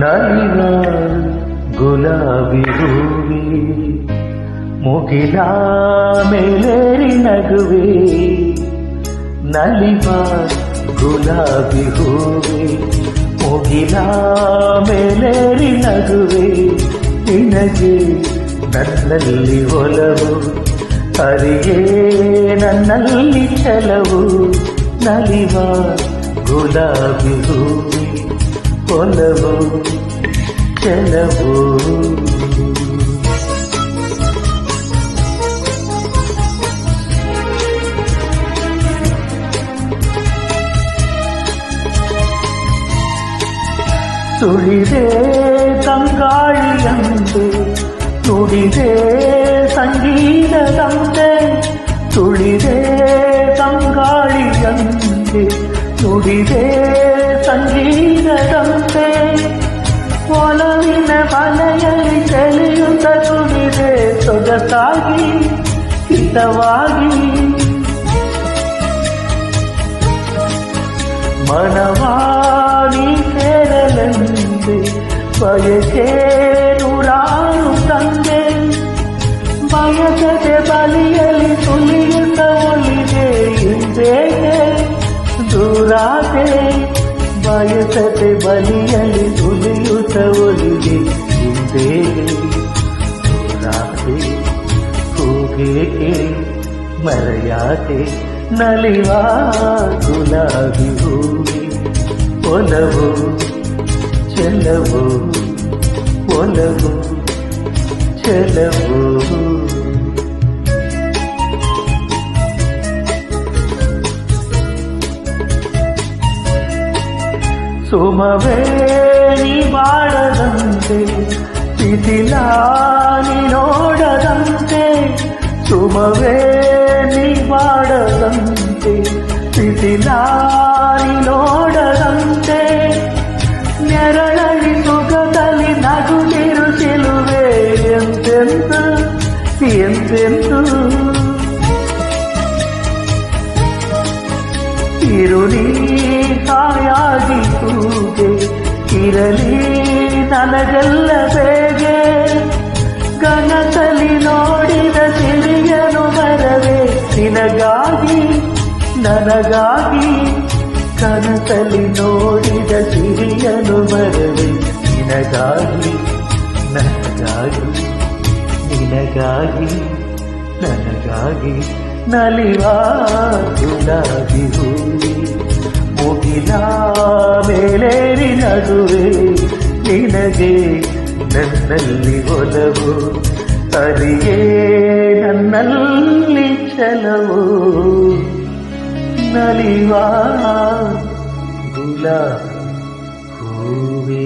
ನಲಿವ ಗುಲಾಬಿ ಹೂವೇ ಮುಗಿಲ ಮೇಲೇರಿ ನಗುವೆ ನಲಿವ ಗುಲಾಬಿ ಹೂವೇ ಮುಗಿಲ ಮೇಲೇರಿ ನಗುವೆ ನಿನಗೆ ನನ್ನಲ್ಲಿ ಒಲವು ಅರಿಯೇ ನನ್ನಲ್ಲಿ ಛಲವು ನಲಿವ ಗುಲಾಬಿ ಹೂವೇ ಒಲವು ಛಲವು ತುಳಿದೆ ತಂಗಾಳಿಯಂತೆ ನುಡಿದೆ ಸಂಗೀತದಂತೆ ತುಳಿದೆ ತಂಗಾಳಿಯಂತೆ ನುಡಿದೆ ಸಂಗೀತದಂತೆ ಒಲವಿನ ಮನೆಯಲ್ಲಿ ಸೆಳೆಯುತ್ತ ತುಳಿದೆ ಸೊಗಸಾಗಿ ಹಿತವಾಗಿ ಮನವಾಣಿ ಸೇರಲೆಂದೆ ಬಯಕೆ ನೂರಾರು ತಂದೆ ಬಯಸದೆ ಬಲಿಯಲಿ ತುಳಿಯುತ್ತ ಒಲಿದೆ ಹಿಂದೇಗೆ ದೂರಾದೆ ಬಯಸದೆ ಬಲಿಯಲಿ ತುಳಿಯುತ್ತ ಒಲಿದೆ ಹಿಂದೇಗೆ ದೂರಾದೆ ಕೂಗೇಕೆ ಮರೆಯಾದೆ ನಲಿವ ಗುಲಾಬಿ ಹೂವೇ ಒಲವು ಛಲವು ಒಲವು ಛಲವು ಸುಮವೇ ನೀ ಬಾಳದಂತೆ ಶಿಥಿಲಾನಿ ನೋಡದಂತೆ ಸುಮವೇ ನೀ ಬಾಡದಂತೆ ಶಿಥಿಲಾನಿ ನೋಡದಂತೆ ನೆರಳಲಿ ಸುಖದಲ್ಲಿ ನಗುತ್ತಿರು ಸಿಲುವೆ ಎಂತೆಂದು ಎಂತೆಂದು ಇರುಳಿ ಕಾಯಾಗಿ ಕೂಗೆ ಇರಲಿ ನನಗೆಲ್ಲ ಬೇಗೆ ಕನಸಲಿ ನೋಡಿದ ಸಿರಿಯನು ಬರವೆ ನಿನಗಾಗಿ ನನಗಾಗಿ ಕನಸಲಿ ನೋಡಿದ ಸಿರಿಯನು ಬರವೆ ನಿನಗಾಗಿ ನನಗಾಗಿ ನಿನಗಾಗಿ ನನಗಾಗಿ ನಲಿವ ಗುಲಾಬಿ ಹೂವೇ ಮುಗಿಲ ಮೇಲೇರಿ ನಗುವೆ ನಿನಗೆ ನನ್ನಲ್ಲಿ ಒಲವು ಅರಿಯೇ ನನ್ನಲ್ಲಿ ಛಲವು ನಲಿವ ಗುಲಾಬಿ ಹೂವೇ